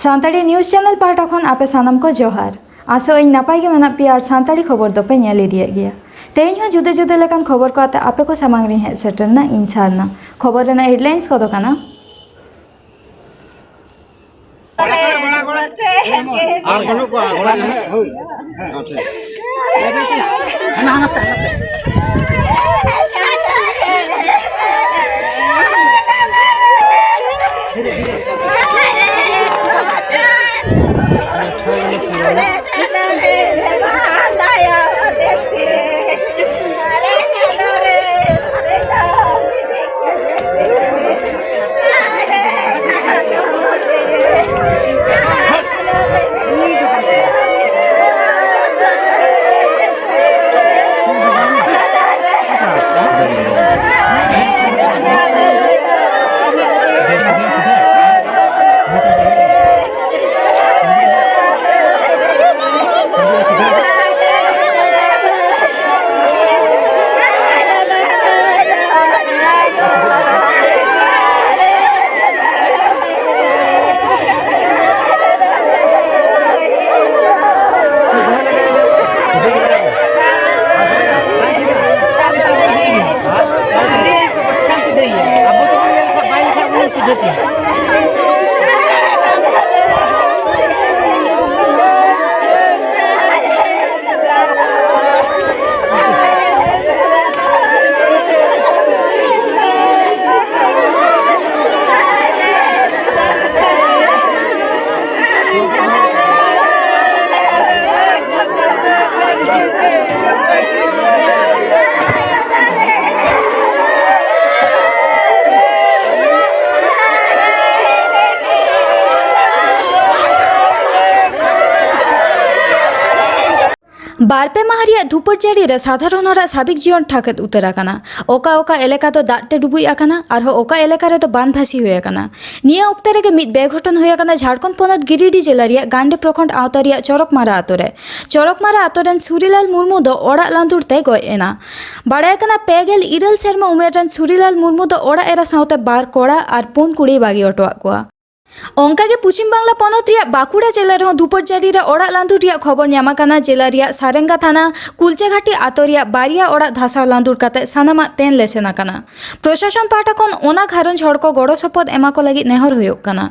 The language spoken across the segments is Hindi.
सानताड़ी न्यूज़ चैनल पाहटा खन आपे सानम को जोहार आसो इन नपाय गे मेना पे और सानताड़ी खबर दोपे नेल इदिए गया तेज हो जुदे जुदे लेकान खबर को आते आपे को सामांग रे हे सेटरना इन सारना खबर रेना हेडलाइंस को दो काना बारपे माहरिया धुपर जाड़ी रे साधारण हरा साबिक जीवन ठाकत उतर आकाना ओका ओका एलेका तो दाटे डुबुई आकाना और ओका एलेका रे तो बान भासी हुई आकाना निया ओक्ते रे मिद बेघटन हुई आकाना झारखंड पोनत गिरिडीह जिला रिया गांडे प्रखंड आवता रिया चरकमारा आतो रेन सुरीलाल मुर्मू दो ओड़ा लांदुर ते गय एना बाड़ाय काना पेगेल इरल सेरमा उमेर रेन सुरीलाल मुर्मू दो ओड़ा एरा साउते बार कोड़ा और पुन कुड़ी बागी अटोआ कोआ ओंका के पश्चिम बांगला पनत रिया बाकुड़ा जिला रे दुपर जाड़ी रे ओड़ा लांदुर रिया खबर न्यामा काना जिला रिया सारेंगा थाना कुलचेघाटी आतो रिया बारिया ओड़ा धासाव लांदुर काते सानामा तेन लेसेना काना प्रशासन पाहटा खन ओना घारंज हड़ को गड़ो सपद एमा को लगी नेहर हुयोग काना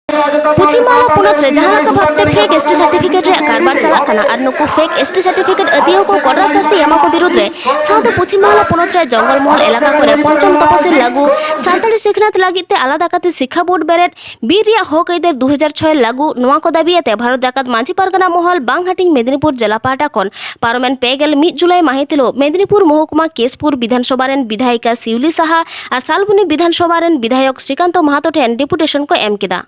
पश्चिम बांगला पोनत रे जहां लका भाबते फेक एसटी सर्टिफिकेट रे कारबार चलाक काना और नुकु फेक एसटी सर्टिफिकेट अतियो को कड़ा शास्ति एमा को विरुद्ध रे साउथ पश्चिम बांगला पोनत रे जंगल महल इलाका करे पंचम तपसिल लागू सानताड़ी सिखनात लागिते आलादा काते शिक्षा बोर्ड बेरेट बीर रिया हक आइदेर 2006 लागू नोआ को दाबियाते भारत जाकात मांझी पारगाना महल बांगहाटिंग मेदिनीपुर जिला पाहटा खन पारमेन पेगेल 1 जुलाई माहितिलो मेदिनीपुर महकुमा केशपुर विधानसभा रेन विधायिका शिवली साहा और सालबुनी विधानसभा रेन विधायक श्रीकांत महातो ठेन डिपुटेशन को एम किदा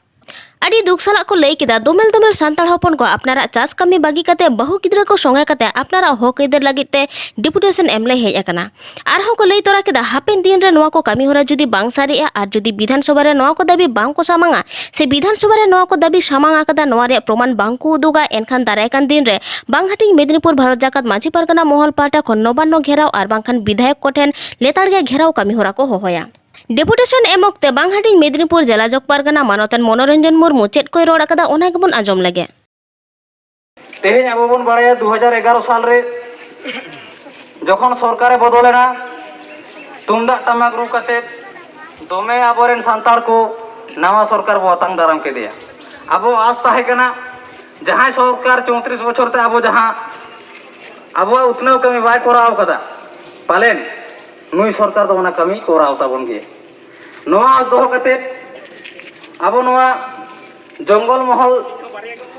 अड़ी दुख साला को लई किदा दोमेल दोमेल सानताड़ हपन को अपनारा चास कमी बागी काते बहु गिद्रा को संगे काते अपनारा हक आइदेर लागिते डिपुटेशन एम लई हेज अकाना आरहो को लई तोरा किदा हापेन दिन रे नोआ को कामी होरा जुदी बांग सारिया और जुदी विधानसभा रे नोआ को दाबी बांग को सामांगा से विधानसभा रे नोआ को दाबी सामांगा कादा नोआ रे प्रमाण बांग को उदुगा एनखान दारायकान दिन रे बांगहाटिंग मेदिनीपुर भारत जाकात मांझी पारगाना महल पाटा खन नबान्नो घेराव और बांगखान विधायक को ठेन लेताड़गे घेराव कामी होरा को होहोया डेपुटेशन एमोक्ते बांगहाटिंग मेदिनीपुर जिला जग पारगाना मानवतन मनोरंजन मुर्मू चेट कोई रोड आकादा ओना गेबन आजम लगे तेहेन आबो बन बाड़ाया 2011 साल रे जखन सरकारे बदलेना तुमदा टमाक रु काते दोमे आबोरेन सानताड़ को नवा सरकार बो आतांग दाराम के दिया आबो आस ताहे कना जहां सरकार 34 बछर ते आबो जहां आबो उतनेव कमी बाय कराव कदा पालेन नुई सरकार दो ओना कमी कराव ताबन गे नोआ दोह काते आबो नोआ जंगल महल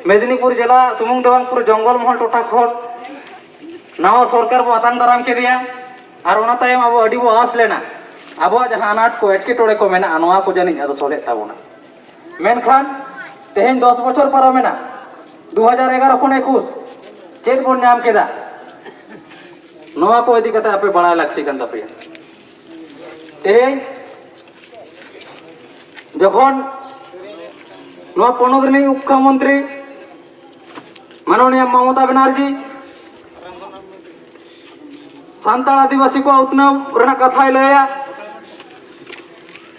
मेदिनीपुर जिला सुमुंग देवानपुर जंगल महल टोटा खन नवा सरकार बो आतांग दाराम के दिया और ओना तायम आबो अडी बो आस लेना आबो जहां अनाट को एटकेटोड़े को मेना नोआ को जानि आदो सोले ताबोना मेनखान तेहेन 10 बछर पारमेना 2011 खन 21 चेक बोन नाम केदा नोआ को इदी कते आपे बड़ा लागती कान तापे तेहेन जखन नोआ पोनत रनि मुख्यमंत्री माननीय ममता बनर्जी सानताड़ आदिवासी को उतनाव रना कथाय लया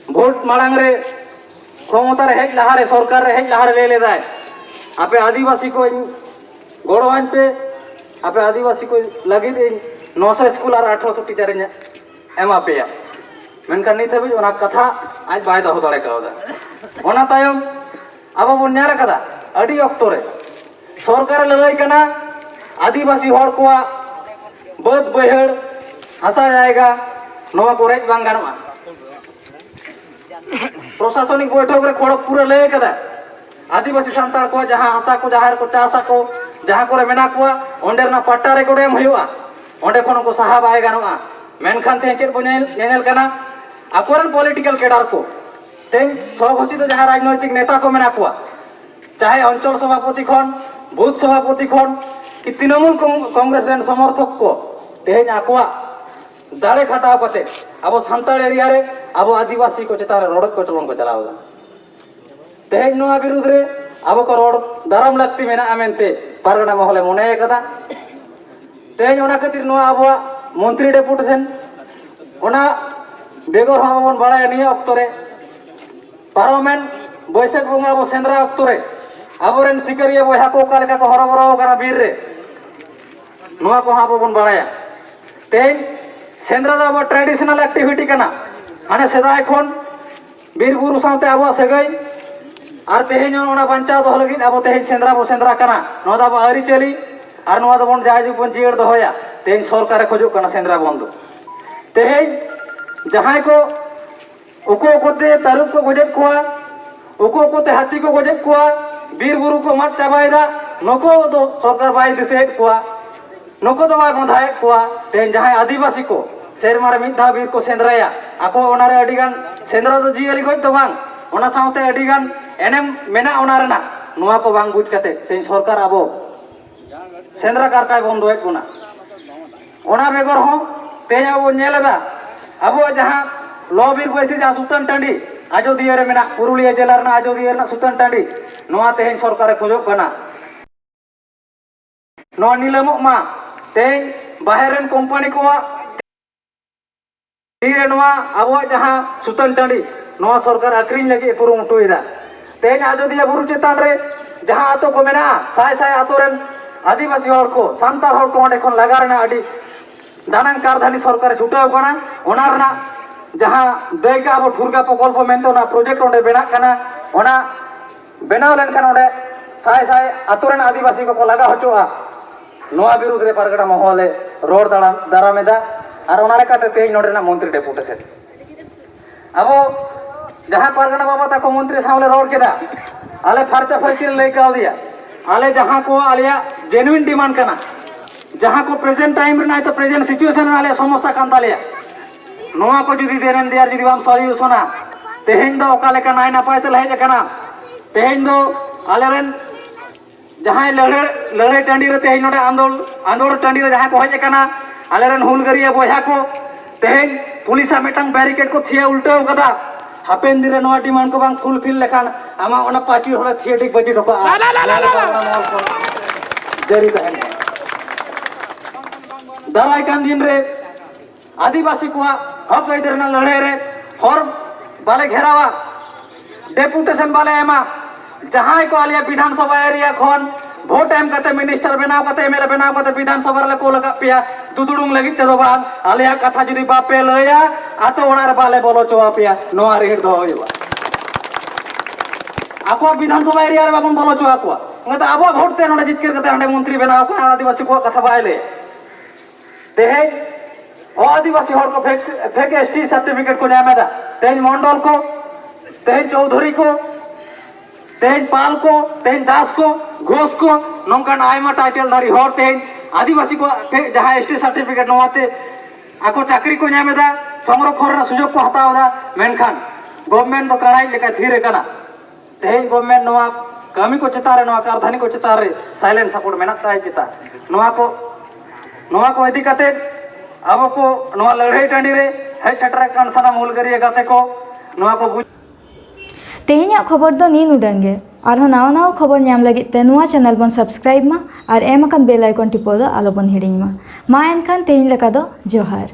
भोट मांग रे क्षमता रे हेज लहारे सरकार रे हेज लहारे ले लेदाय आपे आदिवासी को गड़वान पे आपे आदिवासी को लगी 900 स्कूल और 1800 टीचर एमा पे मेनका नित हबी ओना कथा आज बाय दहो दाड़े कावदा ओना तायम अब बन नेल कदा अडी अक्तो रे सरकार लड़ाई कना आदिवासी हर को बद बहड़ हसा जाएगा नवा को रेज बांग गानोआ प्रशासनिक बैठक रे खड़गपुर लय कदा आदिवासी सांताल को जहां हसा को जहां को चासा को जहां को मेना को ओंडेरना पट्टा रे कोडे हुआ ओंडे खन को साहा बाय गानोआ मेनखान ते चेर बनेल नेनेल कना अकोरन पॉलिटिकल केडर को तेन स्वघोषित जहां राजनैतिक नेता को मेना को चाहे अंचल सभापति खन बूथ सभापति खन कि तृणमूल कांग्रेस रेन समर्थक को तेन आकुआ दाड़े खटाव कते अब सांताल एरिया रे अब आदिवासी को चेतान रोड को चलन को चलाव तेज नोआ विरुद्ध रे अब को रोड दाराम लगती मेना आमेनते पारगना महले मने कदा तेज ओना खातिर नोआ अब मंत्री डेपुटेशन ओना बेगर हमन बड़ा निय अक्तो रे पार्लियामेंट बैसाख बंगा अब सेंद्रा अक्तो रे अबरेन सिकरिया बहा को का लेका को हरबरो करा बीर रे नोआ को हम बन बड़ाया तेज सेंद्रा दा अब ट्रेडिशनल एक्टिविटी कना हाने सेदाय खन बीर बुरु साथे अब सगई और तेहेन ओना बंचाव दो लगी अब तेहेन सेंद्रा बो सेंद्रा कना नोदा बा आरी चली और नोदा बन जायजु बन जियर दोया तेहेन सरकार खोजो कना सेंद्रा बंद तेहेन जहां को उको कोते तारुक को गोजेब कोआ उको कोते हाथी को गोजेब कोआ बीर बुरु को मत चाबायदा नको दो सरकार बाय दिसेट कोआ नको दो बाय बंधाय कोआ तेहेन जहां आदिवासी को शेर मारे मिधा बीर को सेंद्राया आको ओनारे अडिगान सेंद्रा दो जियली गज तो बांग ओना साउते अडिगान एनेम मेना ओना रेना नोआ को बांग बुझ कते तेन सरकार आबो सेंद्रा कारकाय बंदोय कोना ओना बेगर हो तेज अब नेलदा अब जहां लो बीर बैसी जहां सुतन टांडी आजोदिया रे मेना पुरुलिया जिला रे आजोदिया रे सुतन टांडी नोआ तेन सरकार खोजो कना नोआ नीलमो मा तेन बाहरेन कंपनी को तीरे नोआ अब जहां सुतन टांडी नोआ सरकार आक्रिन लगी कुरुमुटुइदा तेज आजोदिया बुरु चेतान रे जहां आतो को मेना साय साय आतो रेन आदिवासी हर को सांताल हर को ओंडे खन लगा रेना अडी दानान कारधानी सरकार छुटाव कना ओना रेना जहां दैका अब ठुरगा प्रकल्प मेनते ओना प्रोजेक्ट ओंडे बेना कना ओना बेनाव लेन खान ओंडे साय साय आतो रेन आदिवासी को लगा हचोआ नोआ विरुद्ध रे पारगना महले रोड दारामेदा और ओना लेकाते तेज नोडेना मंत्री डेपुटेशन अब जहां पारगना बाबा ताको मंत्री सामने रोड केदा आले फर्चा फर्ची लय काव दिया आले जहां को आलिया जेन्युइन डिमांड कना जहां को प्रेजेंट टाइम रे तो प्रेजेंट सिचुएशन आले समस्या कान तालिया नोआ को जुदी देनेन दियार जुदी बाम सॉल्यूशना तेहेन दो ओका लेका नाय नापाय ते लहेज कना तेहेन दो आले रेन जहां लड़ाई टांडी रे तेहेन नोडे आंदोल टांडी रे जहां को हेज कना आले रेन हुलगरिया बोया को तेहेन पुलिसा मेटंग बैरिकेड को थिया उल्टाव कदा हापेन दिन नोआ डिमांड को बांग फुलफिल लेखान आमा ओना पाची होड़ा थिएटिक बजी ढोका जरी तहन दाराय कान दिन रे आदिवासी को हक इधर ना लड़े रे हर बाले घेरावा डेपुटेशन बाले एमा जहां को आलिया विधानसभा एरिया खन भोट एम कते मिनिस्टर बनाव कते एमएलए बनाव कते विधानसभा रे को लगा पिया दुदुडुंग लगी ते दोबा आलिया कथा जुदी बापे लया आतो ओनार बाले बोलो चोवा पिया नोआ रेड दो होइबा आको विधानसभा एरिया रे बाबन बोलो चोवा को ngata abo भोट ते नोडे जितकेर कते हंडे मंत्री बनाव को आदिवासी को कथा बायले तेहे ओ आदिवासी हर को फेक एसटी सर्टिफिकेट को नामेदा तेज मंडल को तेज चौधरी को तेज पाल को तेज दास को घोष को नौकान आयमा टाइटल धारी हर तेज आदिवासी को जहां एसटी सर्टिफिकेट नवाते आको चाकरी को नामेदा संरक्षण सुजोग को हतावदा मेनखान गवर्नमेंट तो कड़ाई लेका थीरे कना तेज गवर्नमेंट नवा कमी को चेतारे नवा कारधानी को चेतारे साइलेंट सपोर्ट मेना ताय चेता नवा को इदी कते अब को नवा लड़ाई टांडी रे हे छटरा कान साना मूलगरिया गाते को नवा को तेहेन्या खबर दो नी नुडांगे और नाव नाव खबर नाम लगी ते नुआ चैनल बन सब्सक्राइब मा और एम अकन बेल आइकन टिपो दो आलो बन हिडिंग मा एनखान तेहेन लेका दो जोहार।